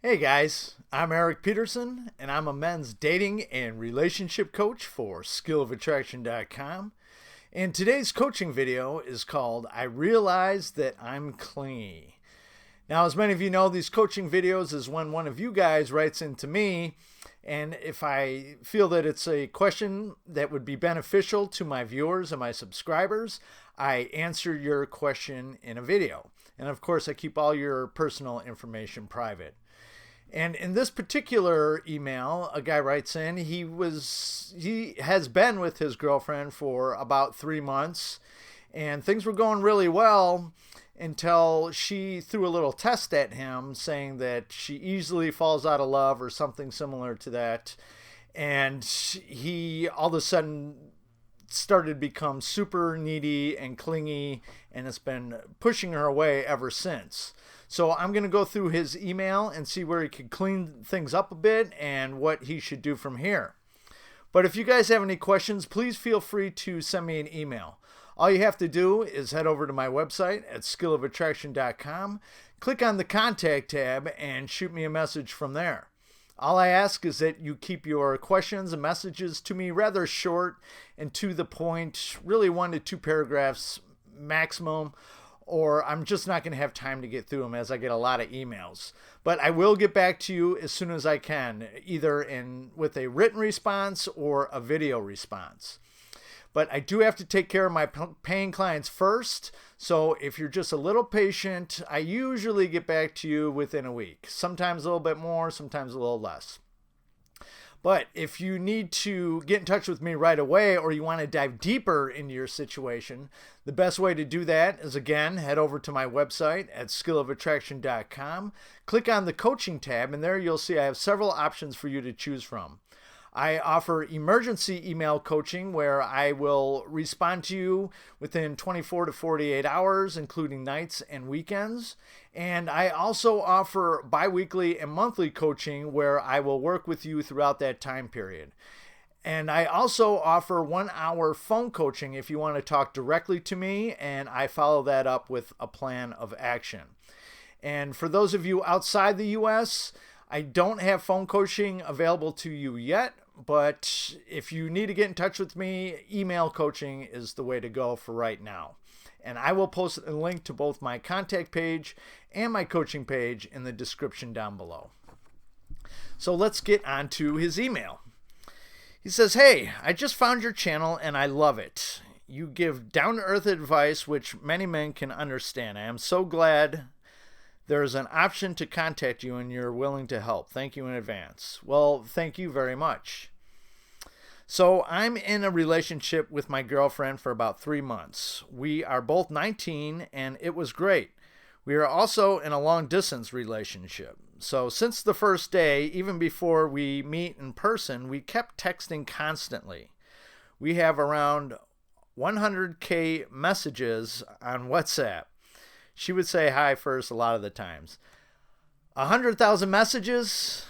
Hey guys, I'm Erik Peterson, and I'm a men's dating and relationship coach for skillofattraction.com. And today's coaching video is called I Realize That I'm Clingy. Now, as many of you know, these coaching videos is when one of you guys writes into me, and if I feel that it's a question that would be beneficial to my viewers and my subscribers, I answer your question in a video. And of course, I keep all your personal information private. And in this particular email, a guy writes in, he has been with his girlfriend for about 3 months, and things were going really well until she threw a little test at him saying that she easily falls out of love or something similar to that. And he all of a sudden started to become super needy and clingy, and it's been pushing her away ever since. So I'm going to go through his email and see where he could clean things up a bit and what he should do from here. But if you guys have any questions, please feel free to send me an email. All you have to do is head over to my website at skillofattraction.com, click on the contact tab, and shoot me a message from there. All I ask is that you keep your questions and messages to me rather short and to the point, really 1 to 2 paragraphs maximum, or I'm just not going to have time to get through them as I get a lot of emails. But I will get back to you as soon as I can, either with a written response or a video response. But I do have to take care of my paying clients first, so if you're just a little patient, I usually get back to you within a week. Sometimes a little bit more, sometimes a little less. But if you need to get in touch with me right away, or you want to dive deeper into your situation, the best way to do that is, again, head over to my website at skillofattraction.com, click on the coaching tab, and there you'll see I have several options for you to choose from. I offer emergency email coaching where I will respond to you within 24 to 48 hours, including nights and weekends. And I also offer biweekly and monthly coaching where I will work with you throughout that time period. And I also offer 1-hour phone coaching if you want to talk directly to me, and I follow that up with a plan of action. And for those of you outside the US, I don't have phone coaching available to you yet, but if you need to get in touch with me, email coaching is the way to go for right now. And I will post a link to both my contact page and my coaching page in the description down below. So let's get on to his email. He says, "Hey, I just found your channel and I love it. You give down-to-earth advice which many men can understand. I am so glad there is an option to contact you and you're willing to help. Thank you in advance." Well, thank you very much. So I'm in a relationship with my girlfriend for about 3 months. We are both 19 and it was great. We are also in a long distance relationship. So since the first day, even before we meet in person, we kept texting constantly. We have around 100K messages on WhatsApp. She would say hi first a lot of the times. 100,000 messages?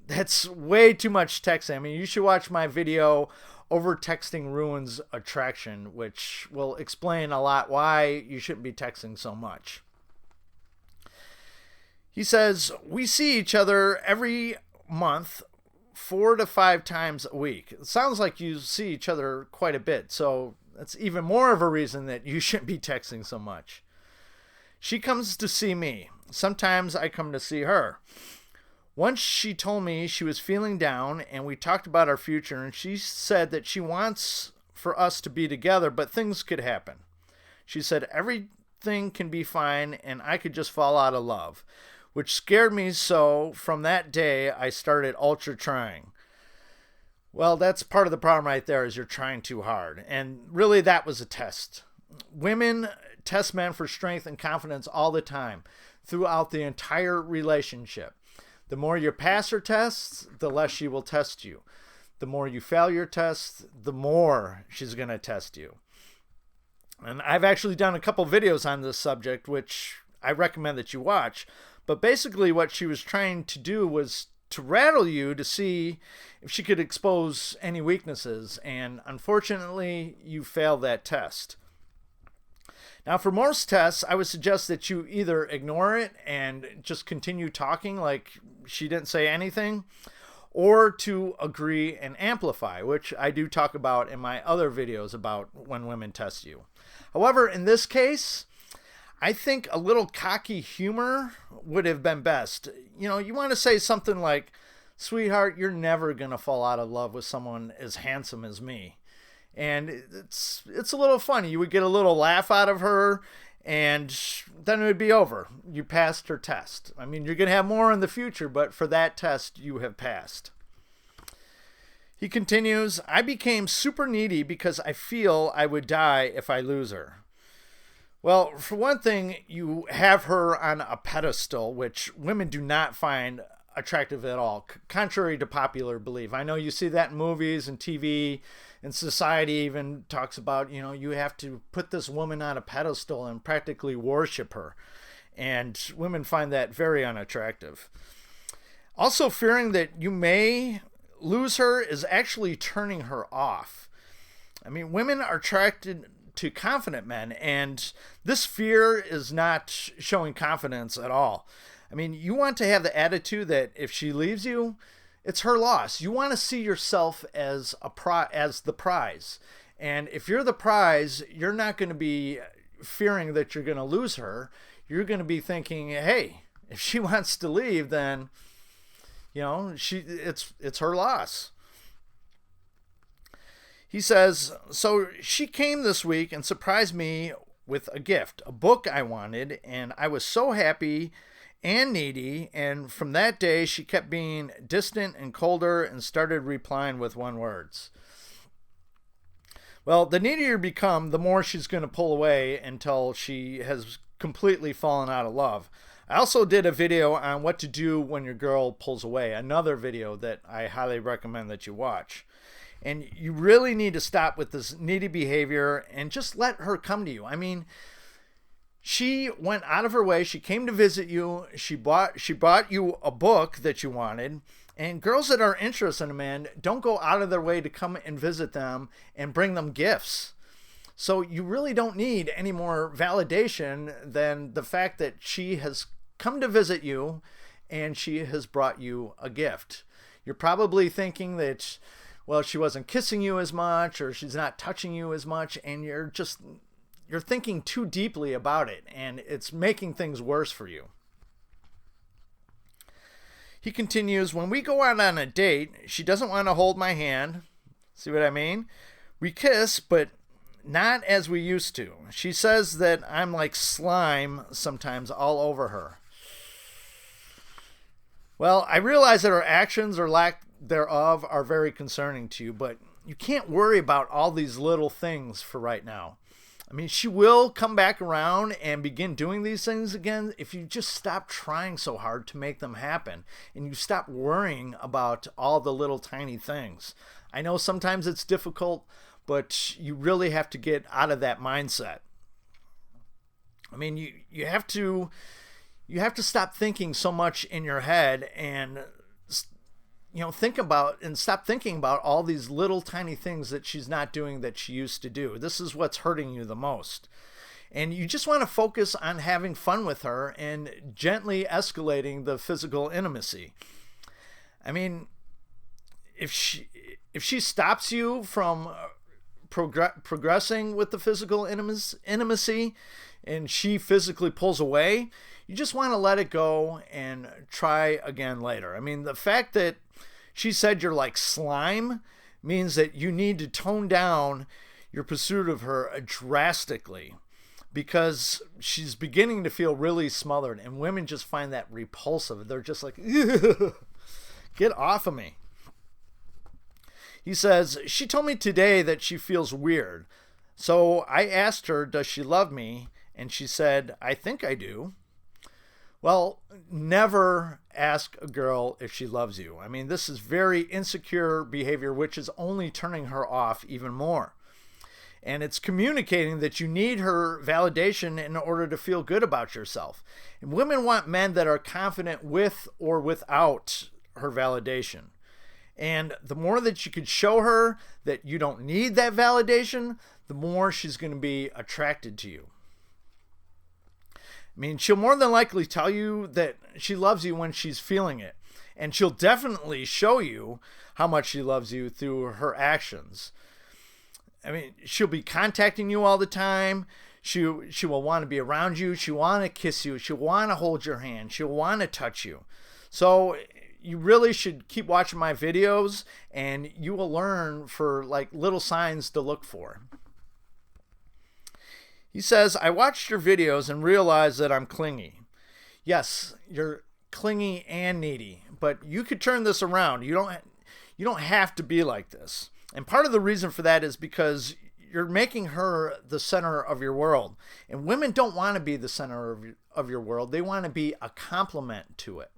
That's way too much texting. I mean, you should watch my video, Over Texting Ruins Attraction, which will explain a lot why you shouldn't be texting so much. He says, we see each other every month 4 to 5 times a week. It sounds like you see each other quite a bit, so that's even more of a reason that you shouldn't be texting so much. She comes to see me. Sometimes I come to see her. Once she told me she was feeling down and we talked about our future, and she said that she wants for us to be together, but things could happen. She said everything can be fine and I could just fall out of love, which scared me, so from that day I started ultra trying. Well, that's part of the problem right there, is you're trying too hard. And really that was a test. Women test men for strength and confidence all the time throughout the entire relationship. The more you pass her tests, the less she will test you. The more you fail your tests, the more she's going to test you. And I've actually done a couple videos on this subject, which I recommend that you watch. But basically what she was trying to do was to rattle you to see if she could expose any weaknesses. And unfortunately, you failed that test. Now, for most tests, I would suggest that you either ignore it and just continue talking like she didn't say anything, or to agree and amplify, which I do talk about in my other videos about when women test you. However, in this case, I think a little cocky humor would have been best. You want to say something like, "Sweetheart, you're never going to fall out of love with someone as handsome as me." And it's a little funny. You would get a little laugh out of her, and then it would be over. You passed her test. I mean, you're going to have more in the future, but for that test, you have passed. He continues, "I became super needy because I feel I would die if I lose her." Well, for one thing, you have her on a pedestal, which women do not find attractive at all, contrary to popular belief. I know you see that in movies and TV, and society even talks about, you have to put this woman on a pedestal and practically worship her. And women find that very unattractive. Also, fearing that you may lose her is actually turning her off. I mean, women are attracted to confident men, and this fear is not showing confidence at all. I mean, you want to have the attitude that if she leaves you, it's her loss. You want to see yourself as the prize. And if you're the prize, you're not going to be fearing that you're going to lose her. You're going to be thinking, hey, if she wants to leave, then it's her loss. He says, "So she came this week and surprised me with a gift, a book I wanted, and I was so happy and needy, and from that day she kept being distant and colder and started replying with one words." Well, the needier you become, the more she's going to pull away until she has completely fallen out of love. I also did a video on what to do when your girl pulls away, another video that I highly recommend that you watch. And you really need to stop with this needy behavior and just let her come to you. I mean, she went out of her way. She came to visit you. She bought you a book that you wanted. And girls that are interested in a man don't go out of their way to come and visit them and bring them gifts. So you really don't need any more validation than the fact that she has come to visit you and she has brought you a gift. You're probably thinking that, well, she wasn't kissing you as much, or she's not touching you as much, and you're thinking too deeply about it, and it's making things worse for you. He continues, "When we go out on a date, she doesn't want to hold my hand." See what I mean? "We kiss, but not as we used to. She says that I'm like slime sometimes all over her." Well, I realize that her actions or lack thereof are very concerning to you, but you can't worry about all these little things for right now. I mean, she will come back around and begin doing these things again if you just stop trying so hard to make them happen and you stop worrying about all the little tiny things. I know sometimes it's difficult, but you really have to get out of that mindset. I mean, you have to stop thinking so much in your head and stop thinking about all these little tiny things that she's not doing that she used to do. This is what's hurting you the most. And you just want to focus on having fun with her and gently escalating the physical intimacy. I mean, if she stops you from progressing with the physical intimacy and she physically pulls away, you just want to let it go and try again later. I mean, the fact that she said you're like slime means that you need to tone down your pursuit of her drastically, because she's beginning to feel really smothered, and women just find that repulsive. They're just like, get off of me. He says, "She told me today that she feels weird. So I asked her, does she love me? And she said, I think I do." Well, never ask a girl if she loves you. I mean, this is very insecure behavior, which is only turning her off even more. And it's communicating that you need her validation in order to feel good about yourself. And women want men that are confident with or without her validation. And the more that you could show her that you don't need that validation, the more she's going to be attracted to you. I mean, she'll more than likely tell you that she loves you when she's feeling it. And she'll definitely show you how much she loves you through her actions. I mean, she'll be contacting you all the time. She will want to be around you. She'll want to kiss you. She'll want to hold your hand. She'll want to touch you. So you really should keep watching my videos, and you will learn for like little signs to look for. He says, I watched your videos and realized that I'm clingy. Yes, you're clingy and needy, but you could turn this around. You don't have to be like this. And part of the reason for that is because you're making her the center of your world. And women don't want to be the center of your world. They want to be a complement to it.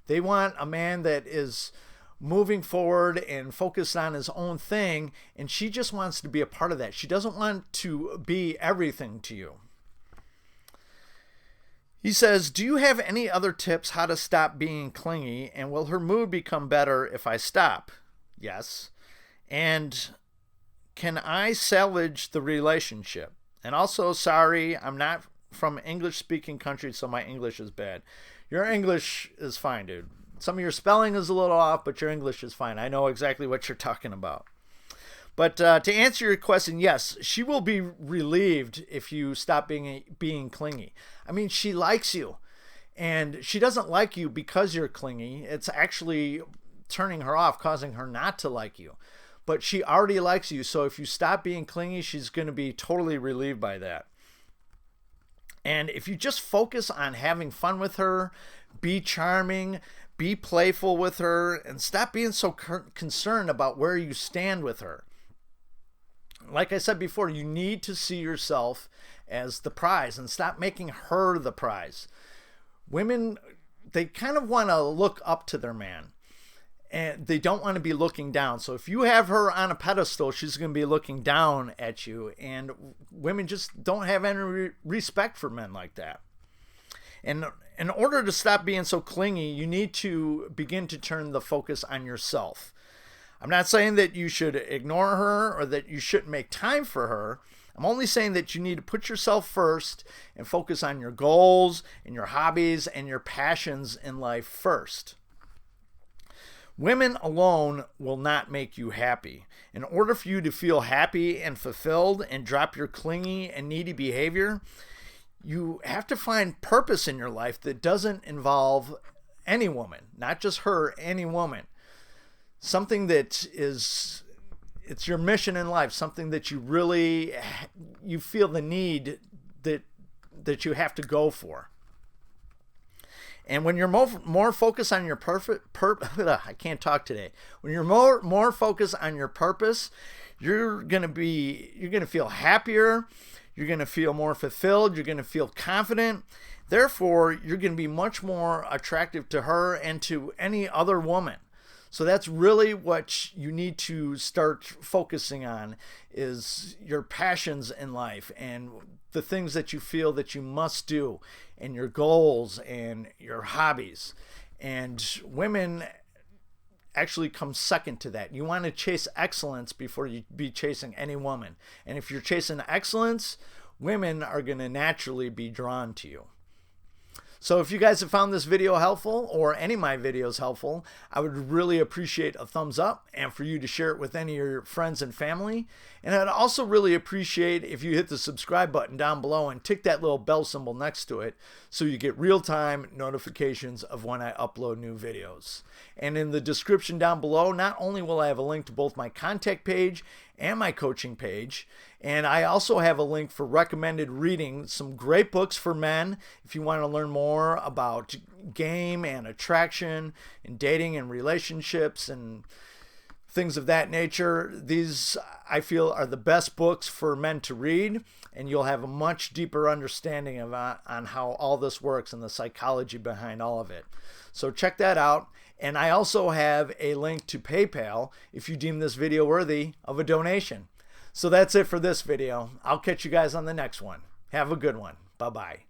They want a man that is moving forward and focused on his own thing, and she just wants to be a part of that. She doesn't want to be everything to you. He says, do you have any other tips how to stop being clingy, and will her mood become better if I stop? Yes. And can I salvage the relationship? And also, sorry, I'm not from English-speaking country, so my English is bad. Your English is fine, dude. Some of your spelling is a little off, but your English is fine. I know exactly what you're talking about. But to answer your question, yes, she will be relieved if you stop being clingy. I mean, she likes you, and she doesn't like you because you're clingy. It's actually turning her off, causing her not to like you. But she already likes you, so if you stop being clingy, she's going to be totally relieved by that. And if you just focus on having fun with her, be charming, be playful with her, and stop being so concerned about where you stand with her. Like I said before, you need to see yourself as the prize and stop making her the prize. Women, they kind of want to look up to their man, and they don't want to be looking down. So if you have her on a pedestal, she's going to be looking down at you, and women just don't have any respect for men like that. And in order to stop being so clingy, you need to begin to turn the focus on yourself. I'm not saying that you should ignore her or that you shouldn't make time for her. I'm only saying that you need to put yourself first and focus on your goals and your hobbies and your passions in life first. Women alone will not make you happy. In order for you to feel happy and fulfilled and drop your clingy and needy behavior, you have to find purpose in your life that doesn't involve any woman, not just her, any woman. Something that is, it's your mission in life, something that you really, you feel the need that you have to go for. And when you're more focused on your I can't talk today. When you're more focused on your purpose, you're going to feel happier. You're going to feel more fulfilled. You're going to feel confident. Therefore, you're going to be much more attractive to her and to any other woman. So that's really what you need to start focusing on, is your passions in life and the things that you feel that you must do, and your goals and your hobbies. And women actually come second to that. You want to chase excellence before you be chasing any woman. And if you're chasing excellence, women are going to naturally be drawn to you. So if you guys have found this video helpful, or any of my videos helpful, I would really appreciate a thumbs up, and for you to share it with any of your friends and family. And I'd also really appreciate if you hit the subscribe button down below and tick that little bell symbol next to it, so you get real-time notifications of when I upload new videos. And in the description down below, not only will I have a link to both my contact page and my coaching page, and I also have a link for recommended reading, some great books for men if you want to learn more about game and attraction and dating and relationships and things of that nature. These, I feel, are the best books for men to read, and you'll have a much deeper understanding of on how all this works and the psychology behind all of it. So check that out. And I also have a link to PayPal if you deem this video worthy of a donation. So that's it for this video. I'll catch you guys on the next one. Have a good one. Bye-bye.